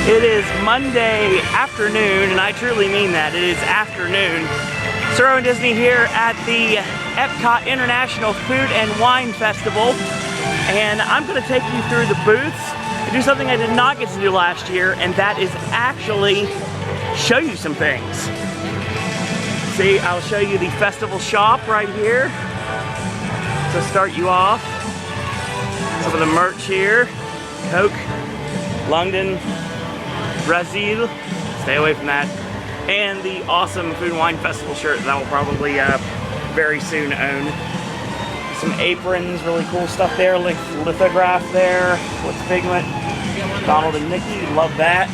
It is Monday afternoon, and I truly mean that. It is afternoon. Sir and Disney here at the Epcot International Food and Wine Festival, and I'm going to take you through the booths and do something I did not get to do last year, and that is actually show you some things. See, I'll show you the festival shop right here to start you off. Some of the merch here. Coke, London, Brazil, stay away from that, and the awesome Food and Wine Festival shirt that I will probably very soon own. Some aprons, really cool stuff there, lithograph there with Figment, Donald and Mickey, love that.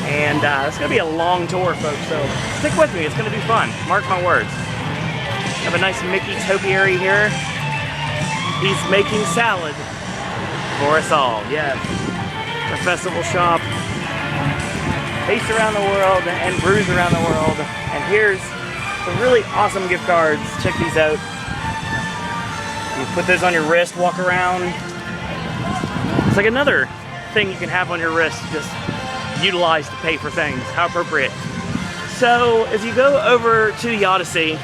And it's going to be a long tour, folks, so stick with me, it's going to be fun, mark my words. Have a nice Mickey topiary here. He's making salad for us all, yes. The festival shop, taste around the world and brews around the world. And here's some really awesome gift cards. Check these out. You put those on your wrist, walk around. It's like another thing you can have on your wrist, just utilize to pay for things. How appropriate. So as you go over to the Odyssey,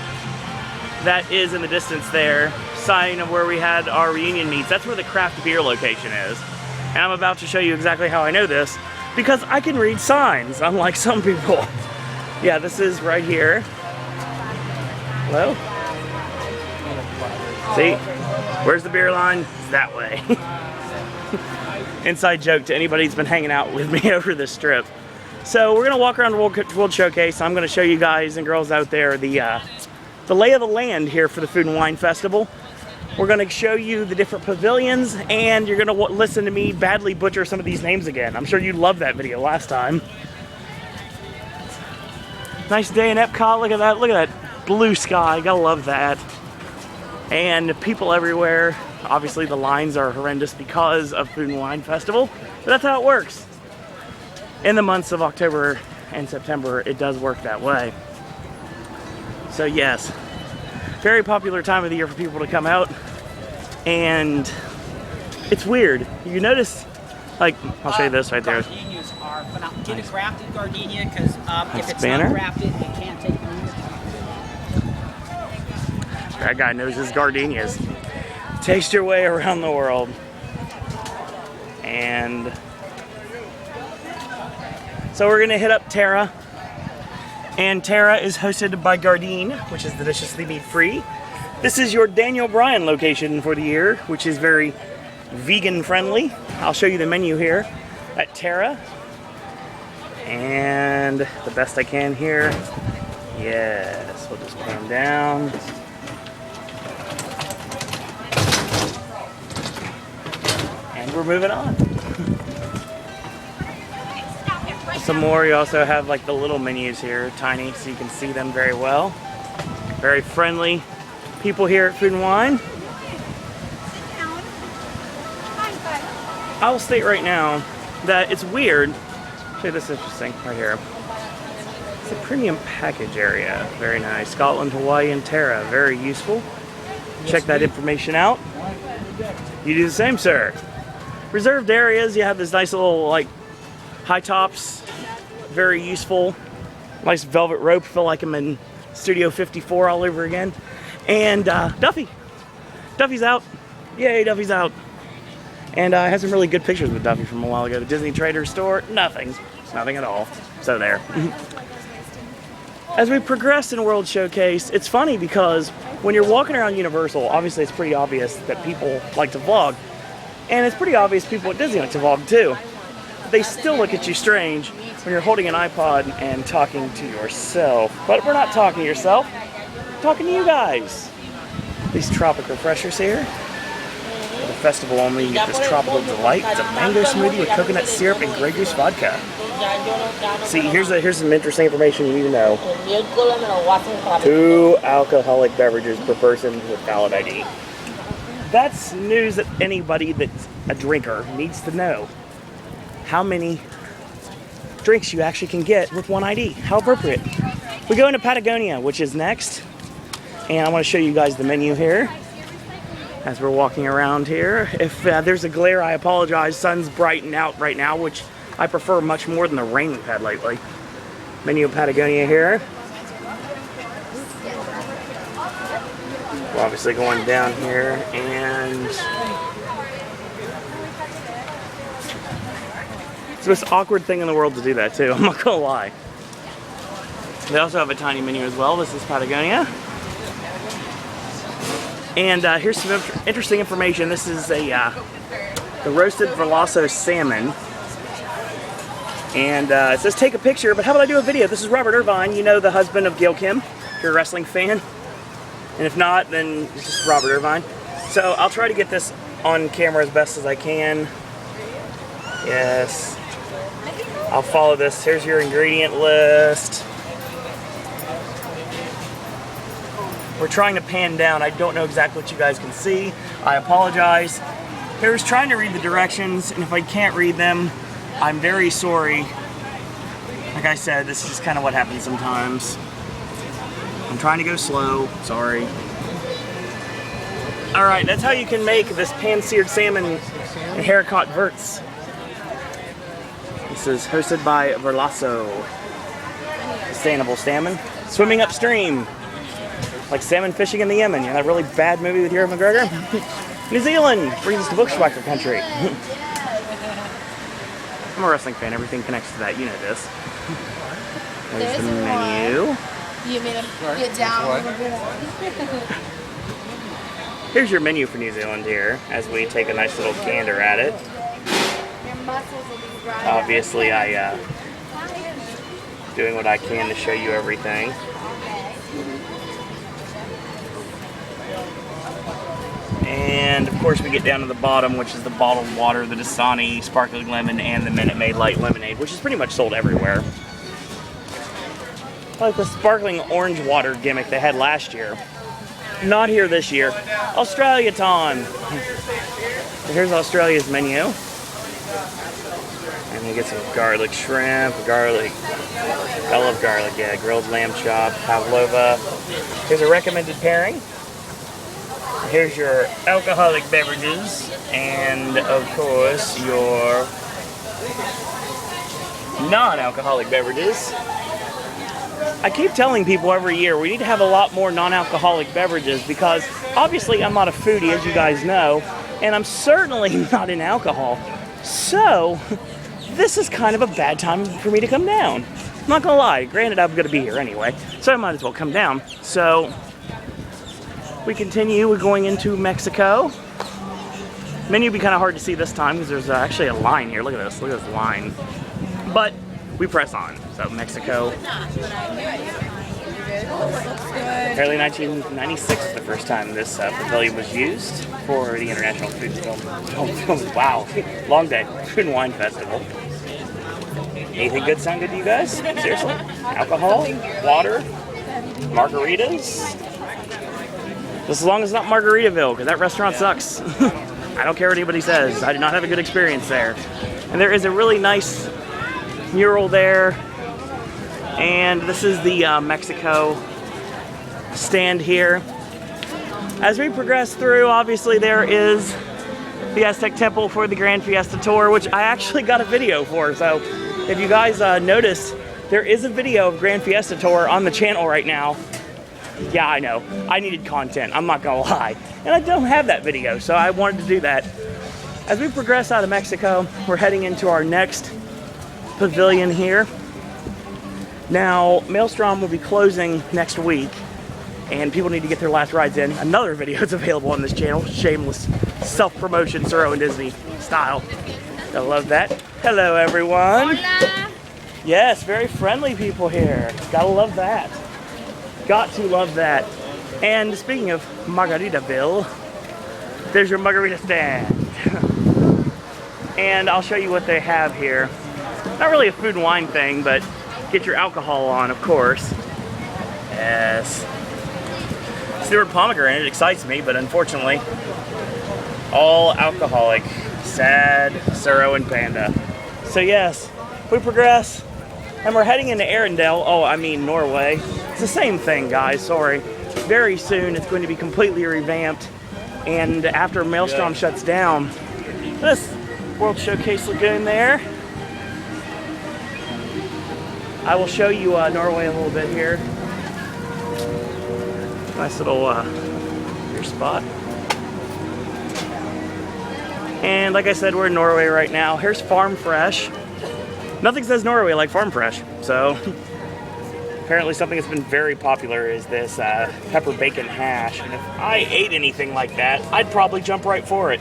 that is in the distance there, sign of where we had our reunion meets. That's where the craft beer location is. And I'm about to show you exactly how I know this, because I can read signs, unlike some people. Yeah, this is right here. Hello? See? Where's the beer line? It's that way. Inside joke to anybody who's been hanging out with me over this trip. So we're gonna walk around the World Showcase. I'm gonna show you guys and girls out there the lay of the land here for the Food and Wine Festival. We're going to show you the different pavilions, and you're going to listen to me badly butcher some of these names again. I'm sure you loved that video last time. Nice day in Epcot. Look at that. Look at that blue sky. Gotta love that. And people everywhere. Obviously the lines are horrendous because of Food and Wine Festival, but that's how it works. In the months of October and September, it does work that way. So yes, very popular time of the year for people to come out, and it's weird. You notice, like, I'll show you this right there. Gardenias are phenomenal. Get a grafted gardenia, because if it's banner. not grafted, it can't take them. That guy knows his gardenias. Taste your way around the world. And so we're gonna hit up Terra. And Terra is hosted by Gardein, which is deliciously meat-free. This is your Daniel Bryan location for the year, which is very vegan-friendly. I'll show you the menu here at Terra. And the best I can here. Yes, we'll just put them down. And we're moving on. Some more, you also have like the little menus here, tiny, so you can see them very well. Very friendly people here at Food and Wine. I'll state right now that it's weird. Show you this interesting right here. It's a premium package area. Very nice. Scotland, Hawaii, and Terra. Very useful. Check that information out. You do the same, sir. Reserved areas, you have this nice little like high tops. Very useful. Nice velvet rope. Feel like I'm in Studio 54 all over again. And Duffy. Duffy's out. Yay, Duffy's out. And I had some really good pictures with Duffy from a while ago. The Disney Trader store, nothing. Nothing at all. So there. As we progress in World Showcase, it's funny because when you're walking around Universal, obviously it's pretty obvious that people like to vlog. And it's pretty obvious people at Disney like to vlog too. They still look at you strange when you're holding an iPod and talking to yourself. But we're not talking to yourself, we're talking to you guys. These tropic refreshers here. For the festival only, you get this tropical delight. It's a mango smoothie with coconut syrup and Grey Goose vodka. See, here's some interesting information you need to know. 2 alcoholic beverages per person with valid ID. That's news that anybody that's a drinker needs to know. How many drinks you actually can get with one ID. How appropriate. We go into Patagonia, which is next. And I want to show you guys the menu here as we're walking around here. If there's a glare, I apologize. Sun's brightened out right now, which I prefer much more than the rain we've had lately. Menu of Patagonia here. We're obviously going down here, and it's the most awkward thing in the world to do that too, I'm not gonna lie. They also have a tiny menu as well. This is Patagonia. And here's some interesting information. This is the roasted Verlasso salmon. And it says take a picture, but how about I do a video? This is Robert Irvine, you know, the husband of Gail Kim, if you're a wrestling fan. And if not, then it's just Robert Irvine. So I'll try to get this on camera as best as I can. Yes. I'll follow this. Here's your ingredient list. We're trying to pan down. I don't know exactly what you guys can see. I apologize. Here's trying to read the directions, and if I can't read them, I'm very sorry. Like I said, this is kind of what happens sometimes. I'm trying to go slow, sorry. All right, that's how you can make this pan-seared salmon and haricot verts. This is hosted by Verlasso. Sustainable salmon. Swimming upstream. Like salmon fishing in the Yemen. You know that really bad movie with Ewan McGregor? New Zealand brings us to Bushwhacker country. I'm a wrestling fan, everything connects to that, you know this. There's the menu. You made him get down a little bit. Here's your menu for New Zealand here, as we take a nice little gander at it. Your muscles will be dry. Obviously, I doing what I can to show you everything. And of course we get down to the bottom, which is the bottled water, the Dasani sparkling lemon, and the Minute Maid light lemonade, which is pretty much sold everywhere. Like the sparkling orange water gimmick they had last year. Not here this year. Australia time. So here's Australia's menu. And you get some garlic shrimp, garlic. I love garlic, yeah. Grilled lamb chop, pavlova. Here's a recommended pairing. Here's your alcoholic beverages, and of course your non-alcoholic beverages. I keep telling people every year we need to have a lot more non-alcoholic beverages because obviously I'm not a foodie, as you guys know, and I'm certainly not in alcohol. So this is kind of a bad time for me to come down. I'm not gonna lie, granted I'm gonna be here anyway, so I might as well come down. So we continue, we're going into Mexico. Menu will be kind of hard to see this time because there's actually a line here. Look at this line. But we press on. So Mexico. Apparently 1996 is the first time this pavilion was used for the International Food Film. Oh, wow, long day. Food and Wine Festival. Anything good sound good to you guys? Seriously? Alcohol? Water? Margaritas? Just as long as it's not Margaritaville, because that restaurant sucks. I don't care what anybody says. I did not have a good experience there. And there is a really nice mural there. And this is the Mexico stand here. As we progress through, obviously there is the Aztec Temple for the Grand Fiesta Tour, which I actually got a video for. So if you guys noticed, there is a video of Grand Fiesta Tour on the channel right now. Yeah, I know. I needed content. I'm not gonna lie. And I don't have that video, so I wanted to do that. As we progress out of Mexico, we're heading into our next pavilion here. Now, Maelstrom will be closing next week, and people need to get their last rides in. Another video is available on this channel. Shameless self-promotion, Suro and Disney style. I love that. Hello, everyone. Hola. Yes, very friendly people here. Gotta love that. Got to love that. And speaking of Margaritaville, there's your margarita stand. And I'll show you what they have here. Not really a food and wine thing, but get your alcohol on, of course. Yes. Stewart pomegranate excites me, but unfortunately, all alcoholic. Sad, Suro, and Panda. So yes, we progress, and we're heading into Arendelle. Oh, I mean Norway. It's the same thing, guys, sorry. Very soon it's going to be completely revamped, and after Maelstrom shuts down, this World Showcase Lagoon there. I will show you Norway a little bit here. Nice little beer spot. And like I said, we're in Norway right now. Here's Farm Fresh. Nothing says Norway like Farm Fresh. So apparently something that's been very popular is this pepper bacon hash. And if I ate anything like that, I'd probably jump right for it.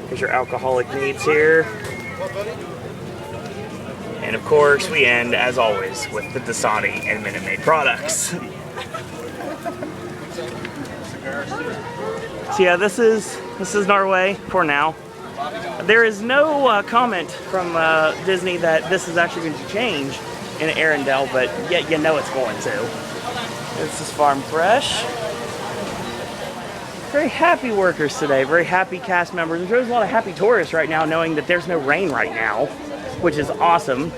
Here's your alcoholic needs here. And of course, we end, as always, with the Dasani and Minute Maid products. So yeah, this is Norway for now. There is no comment from Disney that this is actually going to change in Arendelle, but yet you know it's going to. This is Farm Fresh. Very happy workers today, very happy cast members. There's a lot of happy tourists right now knowing that there's no rain right now, which is awesome.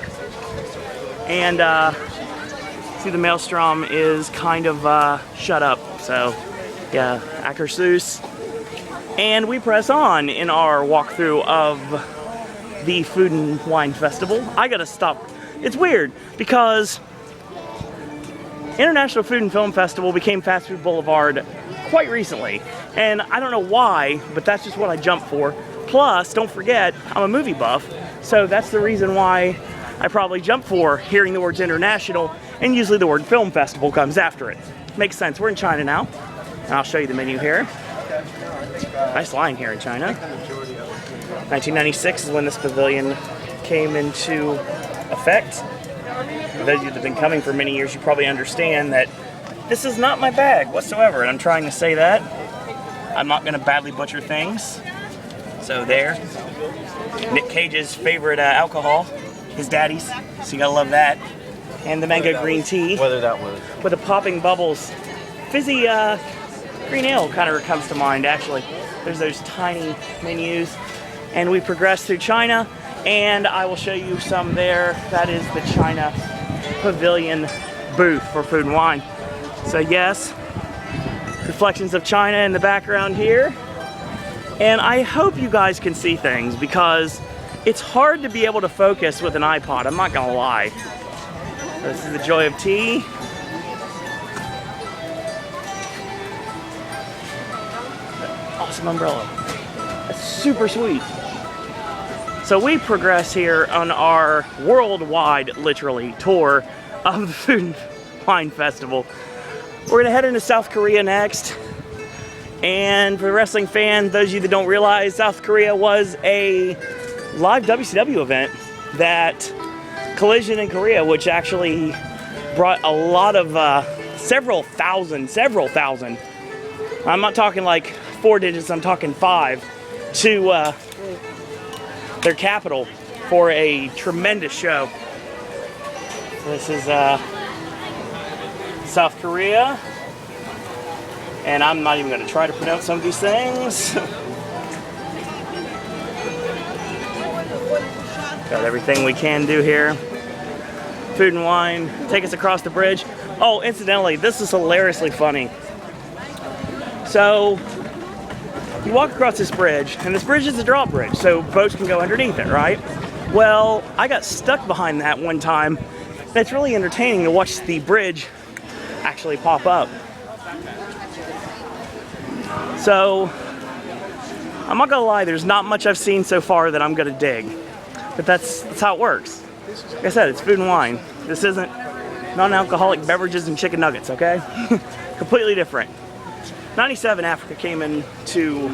And see, the maelstrom is kind of shut up, so yeah, Akershus. And we press on in our walkthrough of the Food and Wine Festival. I gotta stop. It's weird because International Food and Film Festival became Fast Food Boulevard quite recently. And I don't know why, but that's just what I jumped for. Plus, don't forget, I'm a movie buff, so that's the reason why I probably jump for hearing the words international, and usually the word film festival comes after it. Makes sense. We're in China now, and I'll show you the menu here. Nice line here in China. 1996 is when this pavilion came into effect. For those of you that have been coming for many years, you probably understand that this is not my bag whatsoever, and I'm trying to say that. I'm not going to badly butcher things. So there. Nick Cage's favorite alcohol, his daddy's, so you gotta love that. And the mango green tea. Whether that was. With the popping bubbles. Fizzy green ale kind of comes to mind, actually. There's those tiny menus. And we progress through China, and I will show you some there. That is the China Pavilion booth for Food and Wine. So yes, reflections of China in the background here. And I hope you guys can see things because it's hard to be able to focus with an iPod, I'm not gonna lie. This is the Joy of Tea. Awesome umbrella. That's super sweet. So we progress here on our worldwide, literally, tour of the Food and Wine Festival. We're gonna head into South Korea next. And for the wrestling fan, those of you that don't realize, South Korea was a live WCW event that Collision in Korea, which actually brought a lot of, several thousand, I'm not talking like 4 digits, I'm talking 5, to their capital for a tremendous show. This is South Korea. And I'm not even going to try to pronounce some of these things. Got everything we can do here. Food and Wine, take us across the bridge. Oh, incidentally, this is hilariously funny. So, you walk across this bridge, and this bridge is a drawbridge, so boats can go underneath it, right? Well, I got stuck behind that one time. It's really entertaining to watch the bridge actually pop up. So, I'm not gonna lie, there's not much I've seen so far that I'm gonna dig. But that's how it works. Like I said, it's Food and Wine. This isn't non-alcoholic beverages and chicken nuggets, okay? Completely different. 97, Africa came into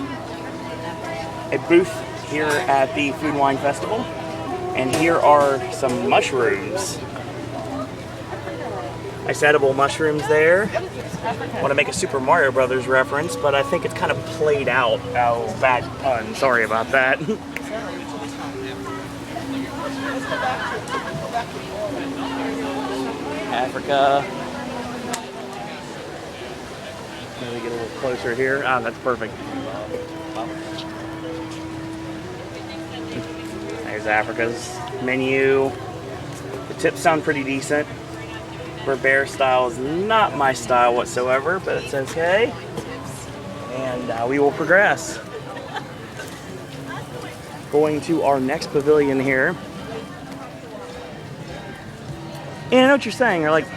a booth here at the Food and Wine Festival. And here are some mushrooms. Nice edible mushrooms there. I want to make a Super Mario Brothers reference, but I think it's kind of played out. Oh, bad pun. Sorry about that. Africa. Let me get a little closer here. Ah, that's perfect. There's Africa's menu. The tips sound pretty decent. Bear style is not my style whatsoever, but it's okay. And we will progress. Going to our next pavilion here. And I know what you're saying. You're like,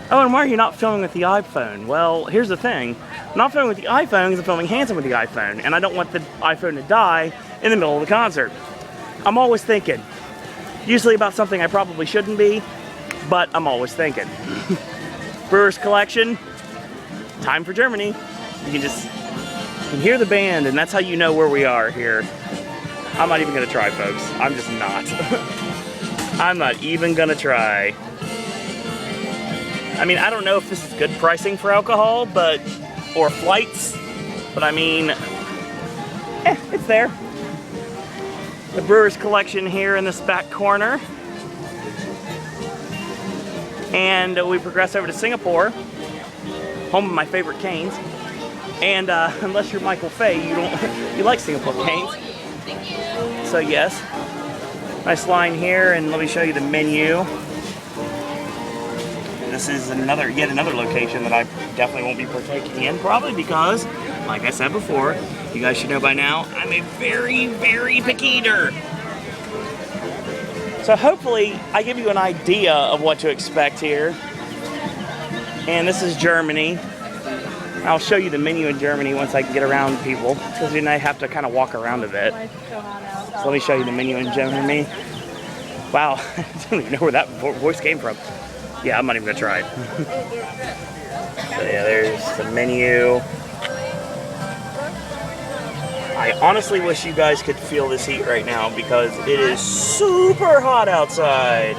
oh, and why are you not filming with the iPhone? Well, here's the thing. I'm not filming with the iPhone because I'm filming Hanson with the iPhone, and I don't want the iPhone to die in the middle of the concert. I'm always thinking. Usually about something I probably shouldn't be, but I'm always thinking. Brewers Collection, time for Germany. You can hear the band, and that's how you know where we are here. I'm not even gonna try, folks. I'm just not. I'm not even gonna try. I mean, I don't know if this is good pricing for alcohol, or flights, but I mean, it's there. The Brewers Collection here in this back corner. And we progress over to Singapore, home of my favorite canes. And unless you're Michael Fay, you like Singapore canes. So yes, nice line here, and let me show you the menu. This is yet another location that I definitely won't be partaking in, probably because, like I said before, you guys should know by now, I'm a very, very picky eater. So hopefully I give you an idea of what to expect here. And this is Germany. I'll show you the menu in Germany once I can get around people, because then I have to kind of walk around a bit. So let me show you the menu in Germany. Wow, I don't even know where that voice came from. Yeah, I'm not even gonna try it. So yeah, there's the menu. I honestly wish you guys could feel this heat right now because it is super hot outside.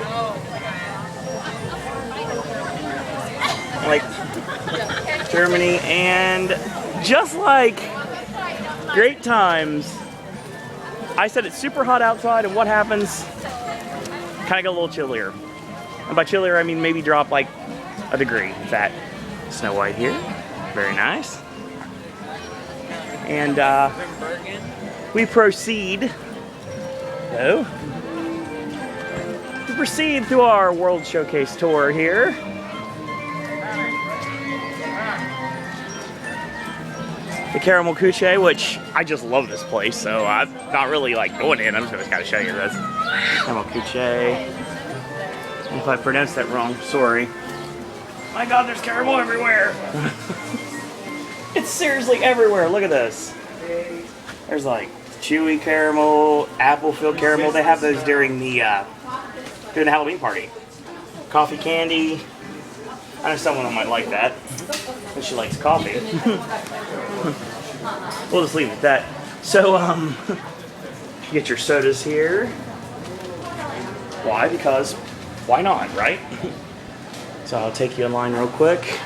Like Germany, and just like great times, I said it's super hot outside, and what happens? Kind of get a little chillier. And by chillier, I mean maybe drop like a degree. That Snow White here, very nice. And we proceed through our World Showcase tour here. The Caramel Couche, which I just love this place, so I'm not really like going in. I'm just gonna kind of show you this. Caramel Couche. If I pronounced that wrong, sorry. My God, there's caramel everywhere. It's seriously everywhere. Look at this. There's like chewy caramel, apple-filled caramel. They have those during the Halloween party. Coffee candy. I know someone might like that, but she likes coffee. We'll just leave it at that. So, you get your sodas here. Why? Because why not, right? So I'll take you in line real quick.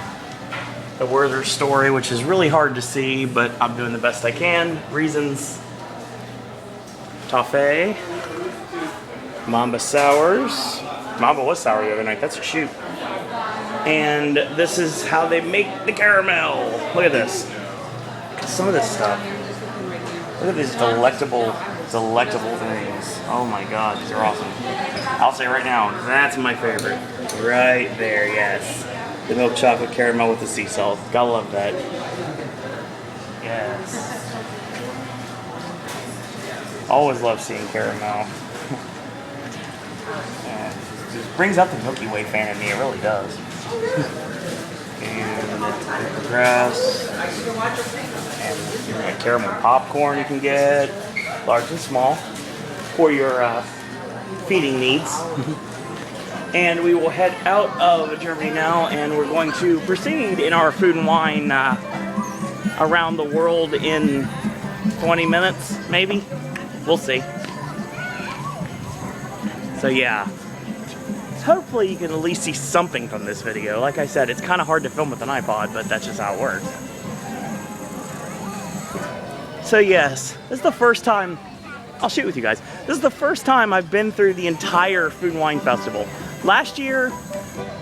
The Werther story, which is really hard to see, but I'm doing the best I can. Reasons. Toffee. Mamba Sours. Mamba was sour the other night, that's a shoot. And this is how they make the caramel. Look at this. Look at some of this stuff. Look at these delectable things. Oh my God, these are awesome. I'll say right now, that's my favorite. Right there, yes. The milk chocolate caramel with the sea salt. Gotta love that. Yes. Always love seeing caramel. Yeah. It just brings out the Milky Way fan in me, it really does. And progress. And caramel popcorn you can get, large and small, for your feeding needs. And we will head out of Germany now, and we're going to proceed in our food and wine around the world in 20 minutes, maybe. We'll see. So yeah, hopefully you can at least see something from this video. Like I said, it's kind of hard to film with an iPod, but that's just how it works. So yes, this is the first time, I'll shoot with you guys. This is the first time I've been through the entire Food and Wine Festival. Last year,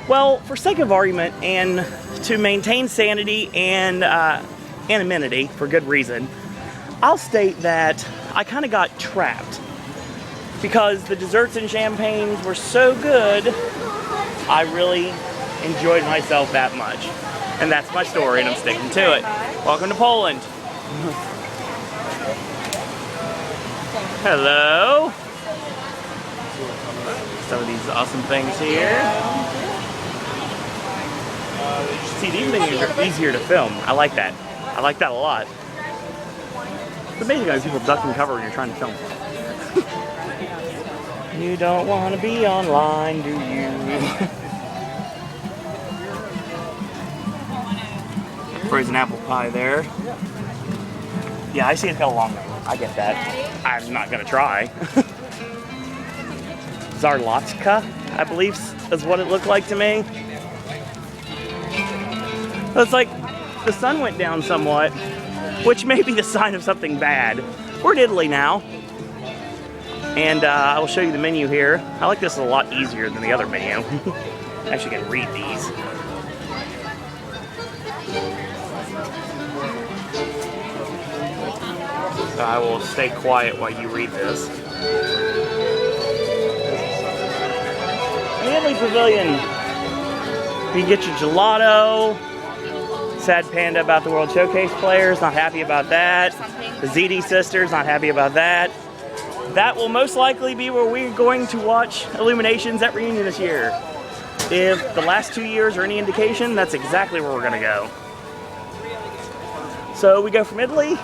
well, for sake of argument and to maintain sanity and anonymity for good reason, I'll state that I kind of got trapped because the desserts and champagnes were so good, I really enjoyed myself that much. And that's my story, and I'm sticking to it. Welcome to Poland. Hello. Some of these awesome things here. See, these things are easier to film. I like that. I like that a lot. It's amazing how people duck and cover when you're trying to film. You don't want to be online, do you? Frozen apple pie there. Yeah, I see it's got a long name. I get that. I'm not gonna try. Zarlotska, I believe is what it looked like to me. It's like the sun went down somewhat, which may be the sign of something bad. We're in Italy now. And I will show you the menu here. I like this a lot easier than the other menu. I actually can read these. So I will stay quiet while you read this. The Italy Pavilion. You can get your gelato. Sad panda about the World Showcase players. Not happy about that. The ZD sisters. Not happy about that. That will most likely be where we're going to watch Illuminations at Reunion this year. If the last 2 years are any indication, that's exactly where we're gonna go. So we go from Italy.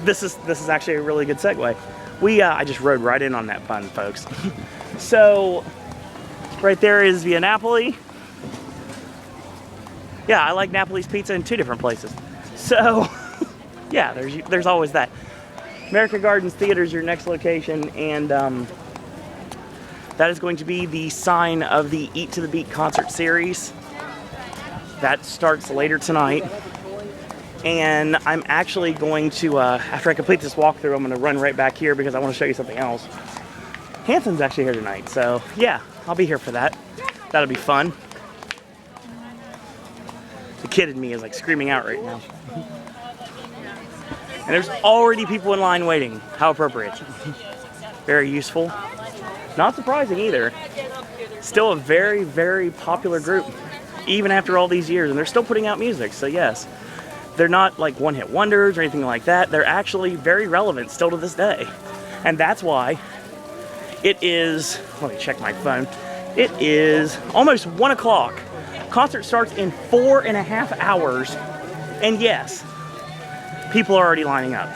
This is actually a really good segue. I just rode right in on that pun, folks. So right there is via Napoli. Yeah, I like Napoli's pizza in 2 different places. So yeah, there's always that. American Gardens Theater is your next location, and that is going to be the sign of the Eat to the Beat concert series. That starts later tonight. And I'm actually going to, after I complete this walkthrough, I'm going to run right back here because I want to show you something else. Hanson's actually here tonight, so yeah, I'll be here for that. That'll be fun. The kid in me is like screaming out right now. And there's already people in line waiting. How appropriate. Very useful. Not surprising either. Still a very, very popular group, even after all these years, and they're still putting out music, so yes. They're not like one-hit wonders or anything like that. They're actually very relevant still to this day. And that's why it is, let me check my phone. It is almost 1 o'clock. Concert starts in 4.5 hours. And yes, people are already lining up.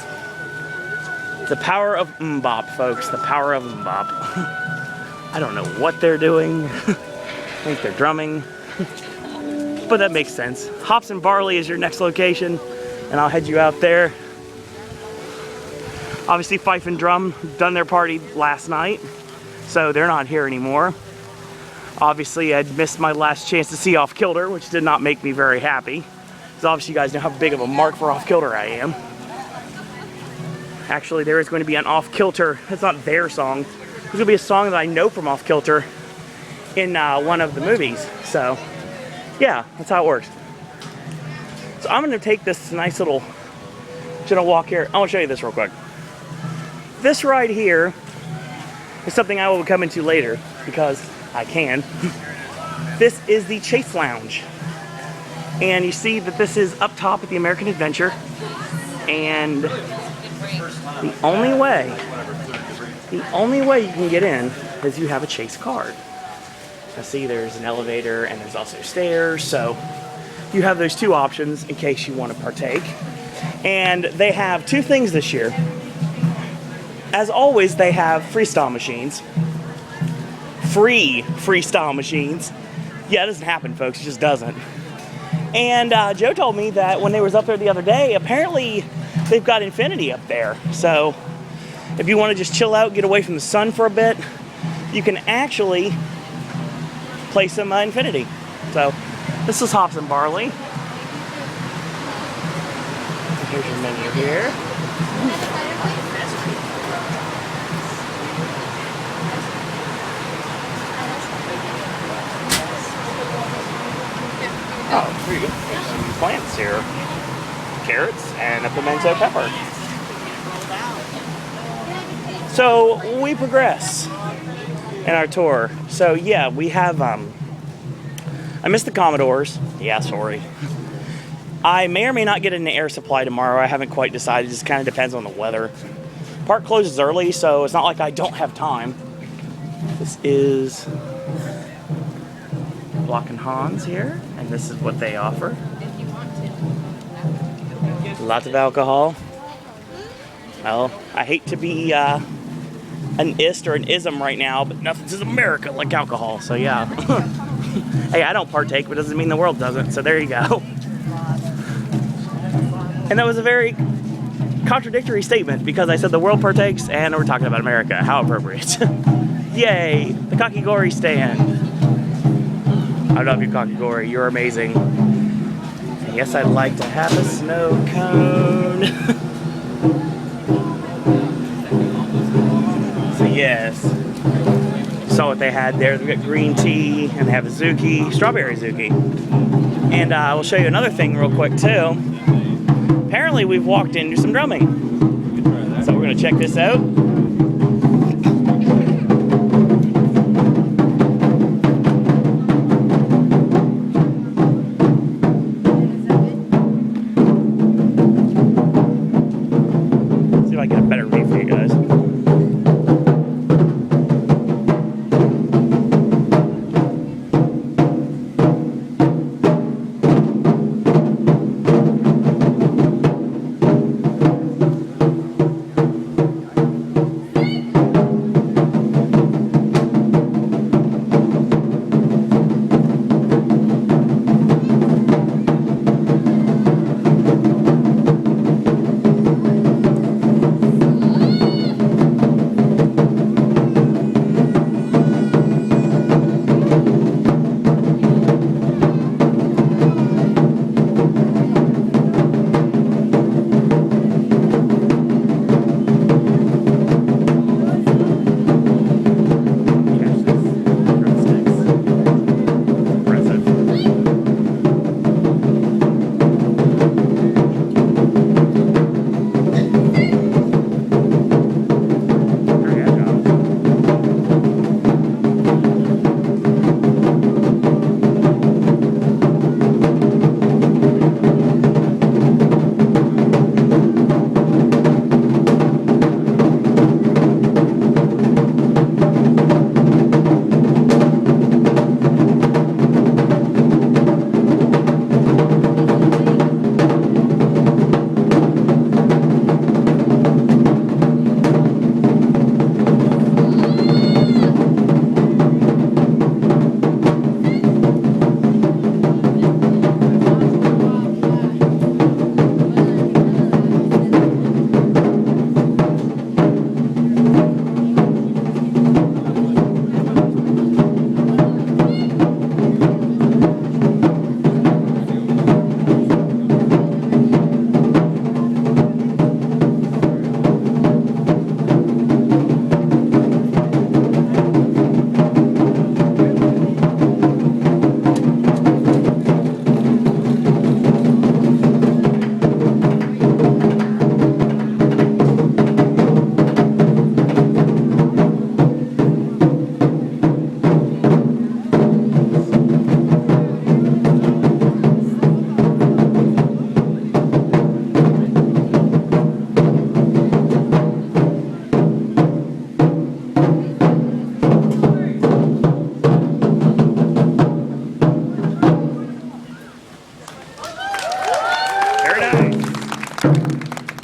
The power of mbop, folks. The power of mbop. I don't know what they're doing. I think they're drumming. But that makes sense. Hops and Barley is your next location, and I'll head you out there. Obviously, Fife and Drum done their party last night, so they're not here anymore. Obviously, I'd missed my last chance to see Off Kilter, which did not make me very happy. So obviously, you guys know how big of a mark for Off Kilter I am. Actually, there is going to be an Off Kilter. It's not their song. There's going to be a song that I know from Off Kilter in one of the movies. So, yeah, that's how it works. So I'm going to take this nice little walk here. I want to show you this real quick. This right here is something I will come into later because I can. This is the Chase Lounge. And you see that this is up top at the American Adventure. And the only way you can get in is you have a Chase card. I see there's an elevator and there's also stairs, so you have those two options in case you want to partake. And they have two things this year. As always, they have freestyle machines. Free freestyle machines. Yeah, it doesn't happen, folks. It just doesn't. And Joe told me that when they was up there the other day, apparently they've got Infinity up there. So if you want to just chill out, get away from the sun for a bit, you can actually play some Infinity. So this is Hops and Barley. Here's your menu here. Oh, here you go. There's some plants here. Carrots and a pimento pepper. So we progress in our tour. So yeah, we have, I missed the Commodores. Yeah, sorry. I may or may not get an air supply tomorrow. I haven't quite decided. It just kind of depends on the weather. Park closes early, so it's not like I don't have time. This is Block and Hans here, and this is what they offer. Lots of alcohol. Well, I hate to be an ist or an ism right now, but nothing says America like alcohol, so yeah. Hey, I don't partake, but it doesn't mean the world doesn't, so there you go. And that was a very contradictory statement because I said the world partakes and we're talking about America. How appropriate. Yay, the Kakigori stand. I love you, Kakigori, you're amazing. And yes, I'd like to have a snow cone. So yes, saw what they had there. We got green tea and they have Azuki, strawberry Azuki. And I will show you another thing real quick too. Apparently we've walked into some drumming. So we're gonna check this out. See if I can get a better read for you guys.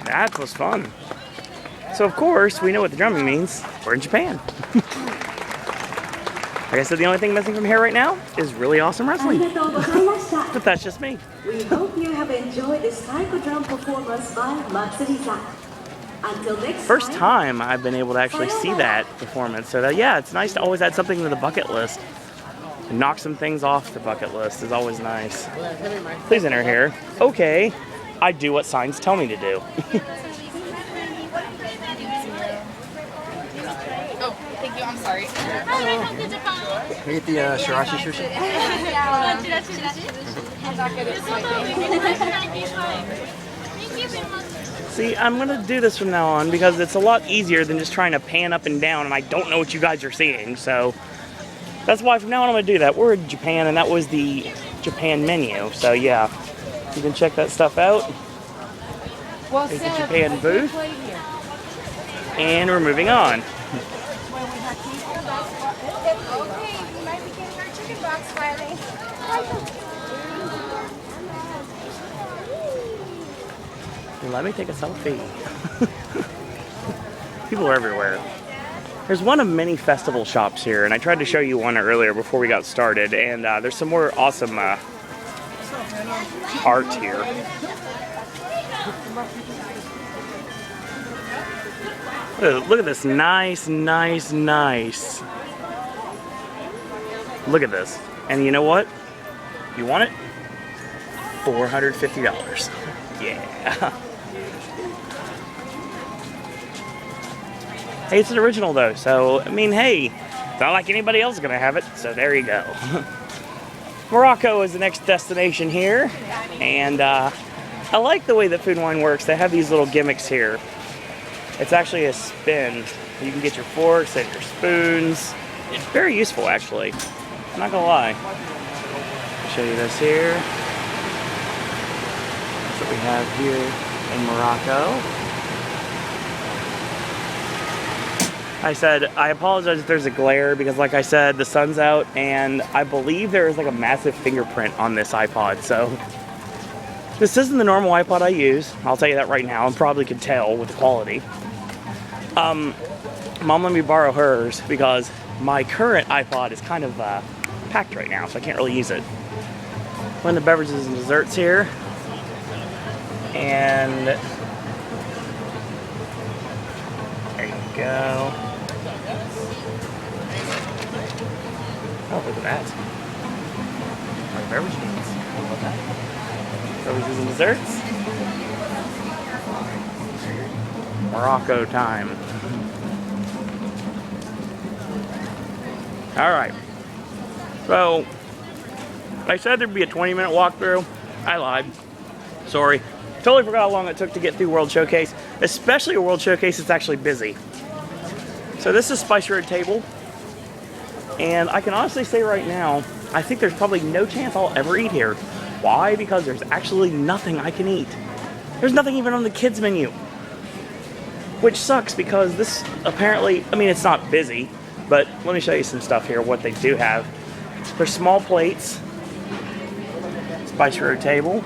That was fun. So of course, we know what the drumming means. We're in Japan. Like I said, the only thing missing from here right now is really awesome wrestling. But that's just me. We hope you have enjoyed this taiko drum performance by Matsuri-san. Until next First time I've been able to actually see that performance. So that, yeah, it's nice to always add something to the bucket list. And knock some things off the bucket list is always nice. Please enter here. Okay, I do what signs tell me to do. Oh, thank you. I'm sorry. Can we get the Shirashi sushi? See, I'm gonna do this from now on because it's a lot easier than just trying to pan up and down and I don't know what you guys are seeing, so that's why from now on I'm gonna do that. We're in Japan and that was the Japan menu, so yeah, you can check that stuff out. There's the Japan booth, and we're moving on. Let me take a selfie. People are everywhere. There's one of many festival shops here, and I tried to show you one earlier before we got started, and there's some more awesome art here. Look at this, nice. Look at this. And you know what? You want it? $450. Yeah. Hey, it's an original though, so I mean, hey, it's not like anybody else is gonna have it, so there you go. Morocco is the next destination here, and I like the way that Food and Wine works. They have these little gimmicks here. It's actually a spin. You can get your forks and your spoons. It's very useful, actually. I'm not gonna lie. I'll show you this here. That's what we have here in Morocco. I said, I apologize if there's a glare because like I said, the sun's out and I believe there is like a massive fingerprint on this iPod. So this isn't the normal iPod I use. I'll tell you that right now. I probably could tell with the quality. Mom let me borrow hers because my current iPod is kind of packed right now, so I can't really use it. One of the beverages and desserts here. And there you go. Oh, look at that. Our beverage needs. How about that? Beverages and desserts. Morocco time. Alright. So, I said there'd be a 20-minute walkthrough. I lied. Sorry. Totally forgot how long it took to get through World Showcase. Especially a World Showcase that's actually busy. So this is Spice Road Table. And I can honestly say right now, I think there's probably no chance I'll ever eat here. Why? Because there's actually nothing I can eat. There's nothing even on the kids menu. Which sucks because this apparently, I mean it's not busy, but let me show you some stuff here, what they do have. There's small plates. Spice Road Table.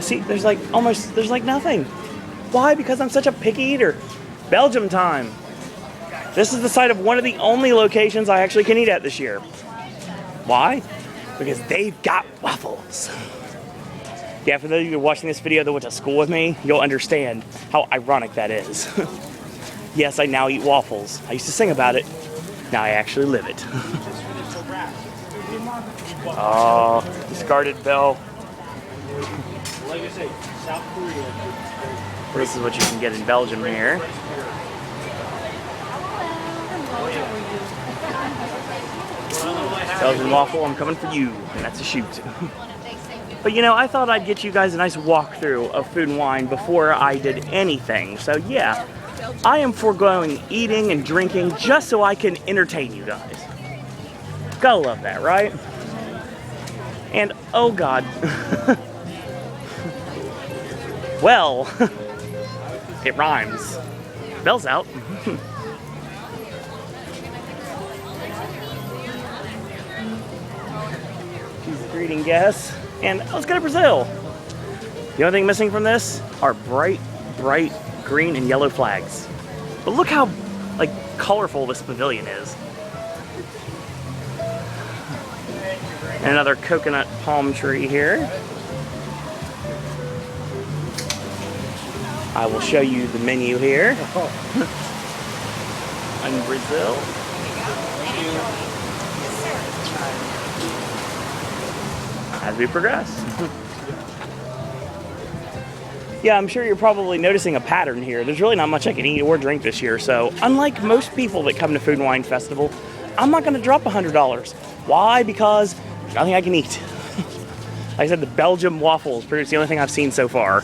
See, there's like nothing. Why? Because I'm such a picky eater. Belgium time. This is the site of one of the only locations I actually can eat at this year. Why? Because they've got waffles. Yeah, for those of you watching this video that went to school with me, you'll understand how ironic that is. Yes, I now eat waffles. I used to sing about it. Now I actually live it. Oh, discarded bell. Like I say, South Korea. This is what you can get in Belgium here. Belgian waffle, I'm coming for you. And that's a shoot. But you know, I thought I'd get you guys a nice walkthrough of Food and Wine before I did anything. So yeah, I am foregoing eating and drinking just so I can entertain you guys. Gotta love that, right? And oh God. Well, it rhymes. Bell's out. She's greeting guests. And let's go to Brazil. The only thing missing from this are bright green and yellow flags. But look how like colorful this pavilion is. And another coconut palm tree here. I will show you the menu here in Brazil. As we progress. Yeah, I'm sure you're probably noticing a pattern here. There's really not much I can eat or drink this year, so unlike most people that come to Food and Wine Festival, I'm not gonna drop $100. Why? Because there's nothing I can eat. Like I said, the Belgium waffles, pretty much the only thing I've seen so far.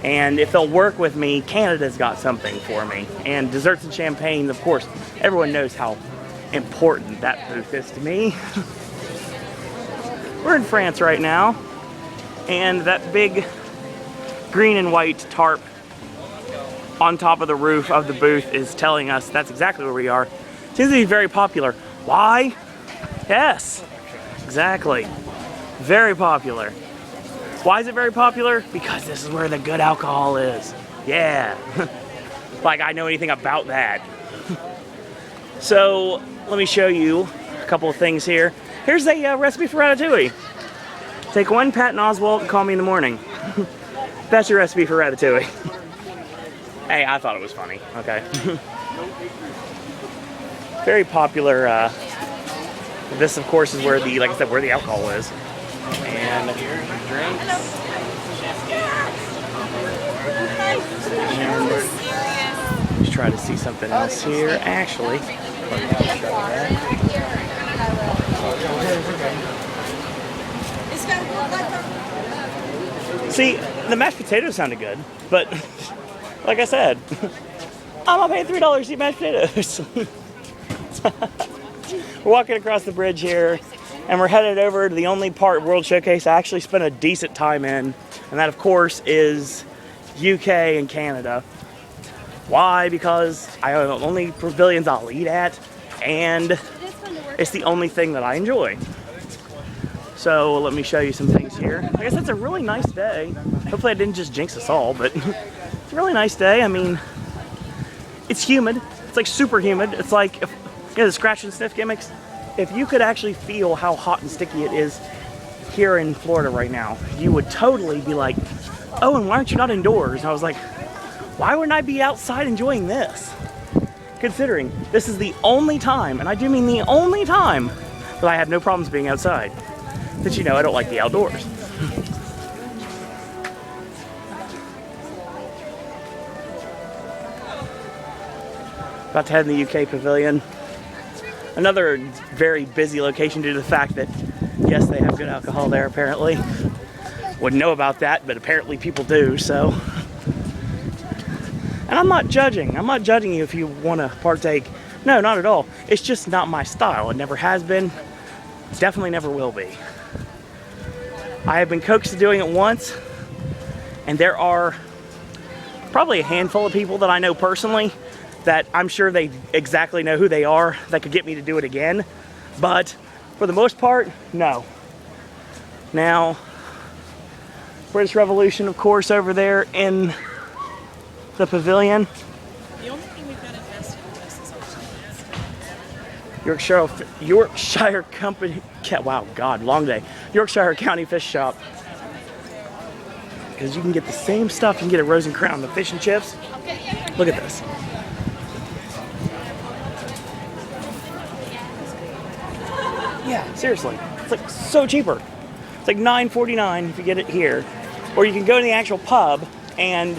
And if they'll work with me, Canada's got something for me. And desserts and champagne, of course, everyone knows how important that booth is to me. We're in France right now, and that big green and white tarp on top of the roof of the booth is telling us that's exactly where we are. Seems to be very popular. Why? Yes, exactly. Very popular. Why is it very popular? Because this is where the good alcohol is. Yeah. Like I know anything about that. So let me show you a couple of things here. Here's a recipe for ratatouille. Take one Patton Oswalt and call me in the morning. That's your recipe for ratatouille. Hey, I thought it was funny. Okay. Very popular. This, of course, is where the, like I said, where the alcohol is. And drinks. And let's try to see something else here. Actually, see, the mashed potatoes sounded good, but like I said, I'm not paying $3 to eat mashed potatoes. We're walking across the bridge here, and we're headed over to the only part of World Showcase I actually spent a decent time in, and that, of course, is UK and Canada. Why? Because I have the only pavilions I'll eat at, and it's the only thing that I enjoy. So let me show you some things here. I guess it's a really nice day. Hopefully I didn't just jinx us all, but it's a really nice day. I mean, it's humid. It's like super humid. It's like, if, you know, the scratch and sniff gimmicks. If you could actually feel how hot and sticky it is here in Florida right now, you would totally be like, oh, and why aren't you not indoors? And I was like, why wouldn't I be outside enjoying this? Considering this is the only time, and I do mean the only time, that I have no problems being outside. That you know I don't like the outdoors. About to head in the UK pavilion. Another very busy location due to the fact that, yes, they have good alcohol there apparently. Wouldn't know about that, but apparently people do, so. And I'm not judging. I'm not judging you if you want to partake. No, not at all. It's just not my style. It never has been. Definitely never will be. I have been coaxed to doing it once, and there are probably a handful of people that I know personally that I'm sure they exactly know who they are that could get me to do it again. But for the most part, no. Now, British Revolution, of course, over there in the pavilion. The only thing we've got invested in this is Yorkshire Company. Wow, God, long day. Yorkshire County Fish Shop. Because you can get the same stuff. You can get a Rose and Crown, the fish and chips. Look at this. Yeah, seriously. It's like so cheaper. It's like $9.49 if you get it here. Or you can go to the actual pub and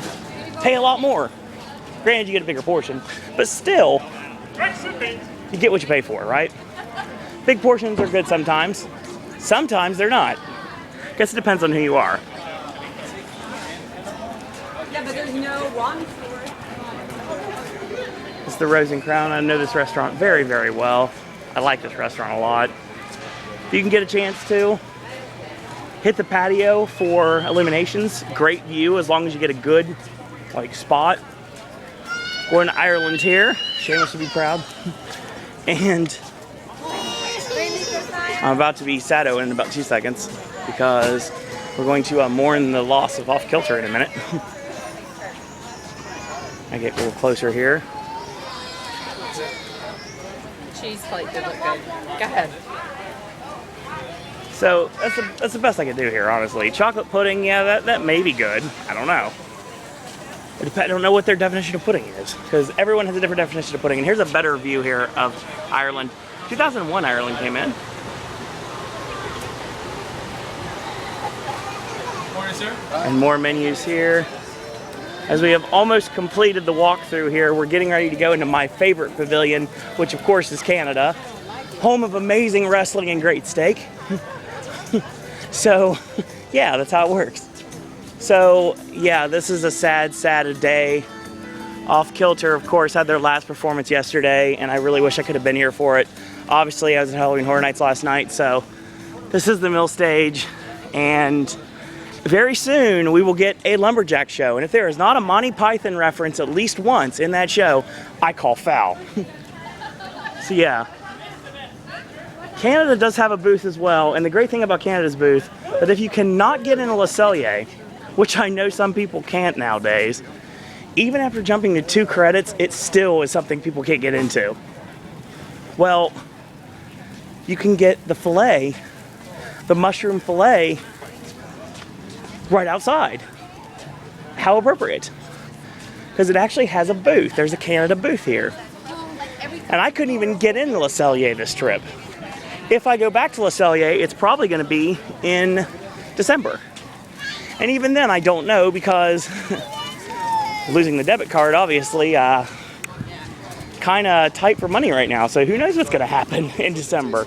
pay a lot more. Granted, you get a bigger portion, but still, you get what you pay for, right? Big portions are good sometimes. Sometimes they're not. Guess it depends on who you are. Yeah, but there's no wrong for it. It's the Rose and Crown. I know this restaurant very, very well. I like this restaurant a lot. If you can get a chance to, hit the patio for eliminations. Great view as long as you get a good spot. We're in Ireland here. Seamus should be proud. And I'm about to be Sado in about 2 seconds because we're going to mourn the loss of Off Kilter in a minute. I get a little closer here. Cheese plate did look good. Go ahead. So that's the best I can do here, honestly. Chocolate pudding, yeah, that may be good. I don't know. I don't know what their definition of pudding is, because everyone has a different definition of pudding. And here's a better view here of Ireland. 2001 Ireland came in. Morning, sir. And more menus here. As we have almost completed the walkthrough here, we're getting ready to go into my favorite pavilion, which of course is Canada. Home of amazing wrestling and great steak. So, yeah, that's how it works. So, yeah, this is a sad, sad day. Off Kilter, of course, had their last performance yesterday, and I really wish I could have been here for it. Obviously, I was at Halloween Horror Nights last night, so this is the mill stage, and very soon we will get a lumberjack show, and if there is not a Monty Python reference at least once in that show, I call foul. So yeah, Canada does have a booth as well, and the great thing about Canada's booth, that if you cannot get into Le Cellier, which I know some people can't nowadays, even after jumping to 2 credits, it still is something people can't get into. Well, you can get the fillet, the mushroom fillet, right outside. How appropriate. Because it actually has a booth. There's a Canada booth here. And I couldn't even get into Le Cellier this trip. If I go back to Le Cellier, it's probably going to be in December. And even then, I don't know, because losing the debit card, obviously, kind of tight for money right now. So who knows what's going to happen in December.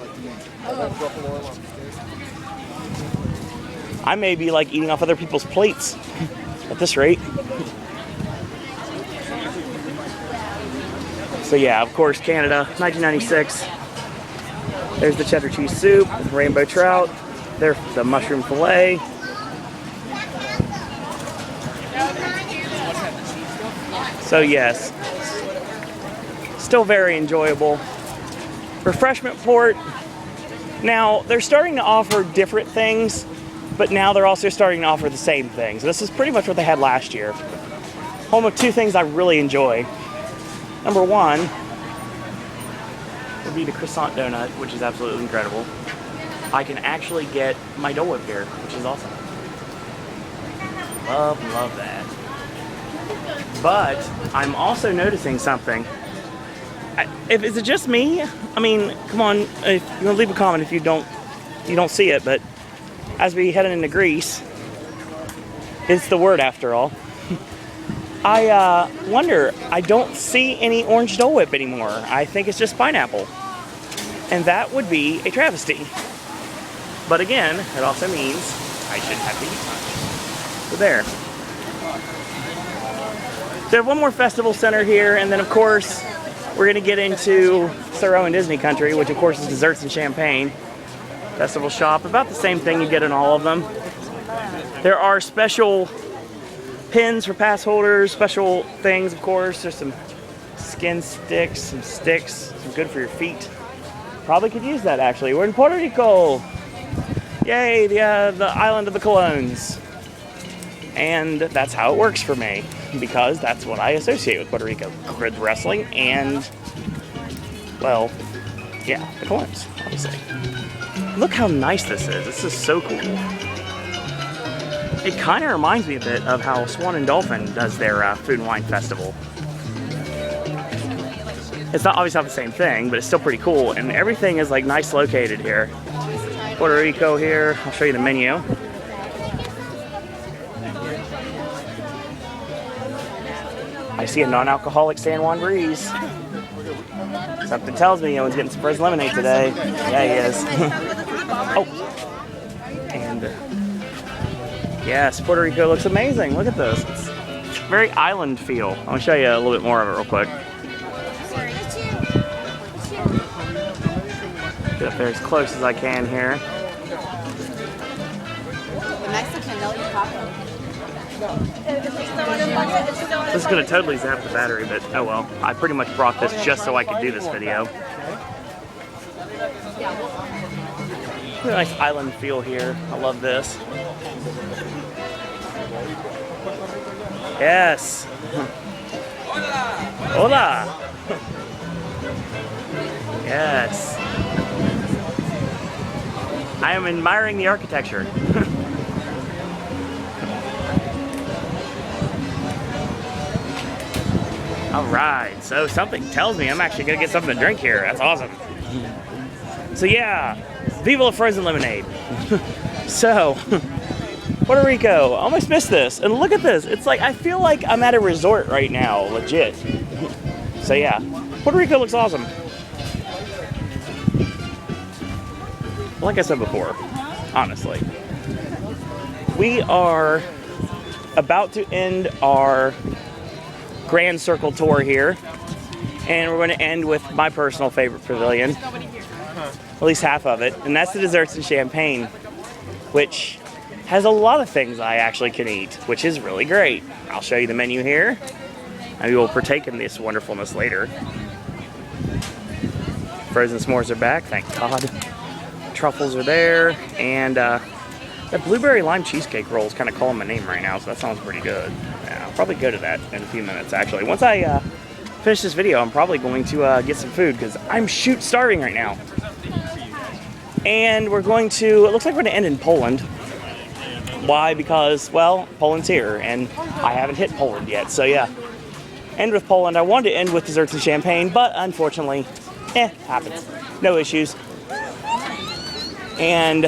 I may be like eating off other people's plates at this rate. So yeah, of course, Canada, 1996. There's the cheddar cheese soup, the rainbow trout, there's the mushroom fillet. So yes, still very enjoyable. Refreshment port. Now, they're starting to offer different things, but now they're also starting to offer the same things. This is pretty much what they had last year. Home of 2 things I really enjoy. Number 1 would be the croissant donut, which is absolutely incredible. I can actually get my Dole Whip here, which is awesome. Love that. But I'm also noticing something. Is it just me? I mean, come on, if you want to leave a comment if you don't see it, but as we head into Greece, it's the word after all. I wonder, I don't see any orange Dole Whip anymore. I think it's just pineapple. And that would be a travesty. But again, it also means I shouldn't have to eat much. So there. So we have one more festival center here, and then of course, we're gonna get into Thoreau and Disney country, which of course is desserts and champagne. Festival shop, about the same thing you get in all of them. There are special pins for pass holders, special things, of course. There's some skin sticks, some good for your feet. Probably could use that actually. We're in Puerto Rico. Yay, the island of the colognes. And that's how it works for me, because that's what I associate with Puerto Rico. With wrestling and, well, yeah, the colognes, obviously. Look how nice this is. This is so cool. It kind of reminds me a bit of how Swan and Dolphin does their food and wine festival. It's not obviously not the same thing, but it's still pretty cool, and everything is like nice located here. Puerto Rico here. I'll show you the menu. I see a non-alcoholic San Juan Breeze. Something tells me no one's getting some frozen lemonade today. Yeah, he is. Oh, and yes, Puerto Rico looks amazing. Look at this. It's very island feel. I'll show you a little bit more of it real quick. Get up there as close as I can here. This is going to totally zap the battery, but oh well. I pretty much brought this just so I could do this video. A nice island feel here. I love this. Yes. Hola. Yes. I am admiring the architecture. Alright, so something tells me I'm actually going to get something to drink here. That's awesome. So yeah, Viva la Frozen Lemonade. So, Puerto Rico, I almost missed this. And look at this. It's like, I feel like I'm at a resort right now, legit. So yeah, Puerto Rico looks awesome. Like I said before, honestly, we are about to end our Grand Circle tour here, and we're going to end with my personal favorite pavilion, at least half of it, and that's the desserts and champagne, which has a lot of things I actually can eat, which is really great. I'll show you the menu here, and we will partake in this wonderfulness later. Frozen s'mores are back, thank God. Truffles are there, and that blueberry lime cheesecake roll is kind of calling my name right now, so that sounds pretty good. Yeah, I'll probably go to that in a few minutes, actually. Once I finish this video, I'm probably going to get some food, because I'm shoot starving right now. And we're going to, it looks like we're going to end in Poland. Why? Because, well, Poland's here, and I haven't hit Poland yet, so yeah. End with Poland. I wanted to end with desserts and champagne, but unfortunately, happens. No issues. And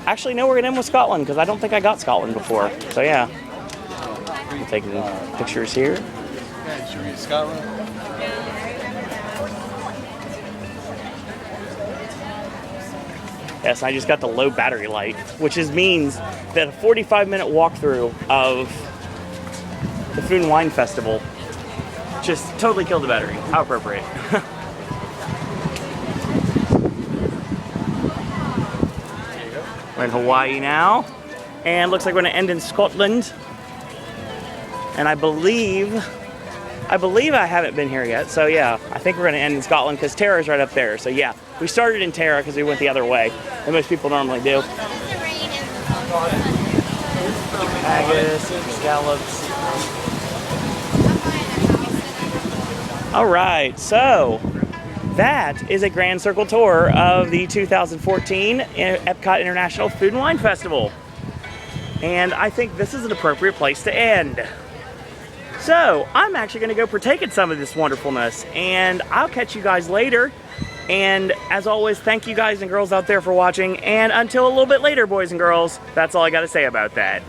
actually, no, we're going to end with Scotland, because I don't think I got Scotland before. So yeah. I'm taking pictures here. Yeah, should we get Scotland? Yes, I just got the low battery light, which means that a 45-minute walkthrough of the Food and Wine Festival just totally killed the battery. How appropriate. We're in Hawaii now, and looks like we're going to end in Scotland. And I believe I haven't been here yet, so yeah, I think we're going to end in Scotland because Tara's right up there. So yeah, we started in Tara because we went the other way, than most people normally do. Haggis, scallops. All right, so that is a grand circle tour of the 2014 Epcot International Food and Wine Festival. And I think this is an appropriate place to end. So, I'm actually going to go partake in some of this wonderfulness, and I'll catch you guys later. And as always, thank you guys and girls out there for watching, and until a little bit later, boys and girls, that's all I got to say about that.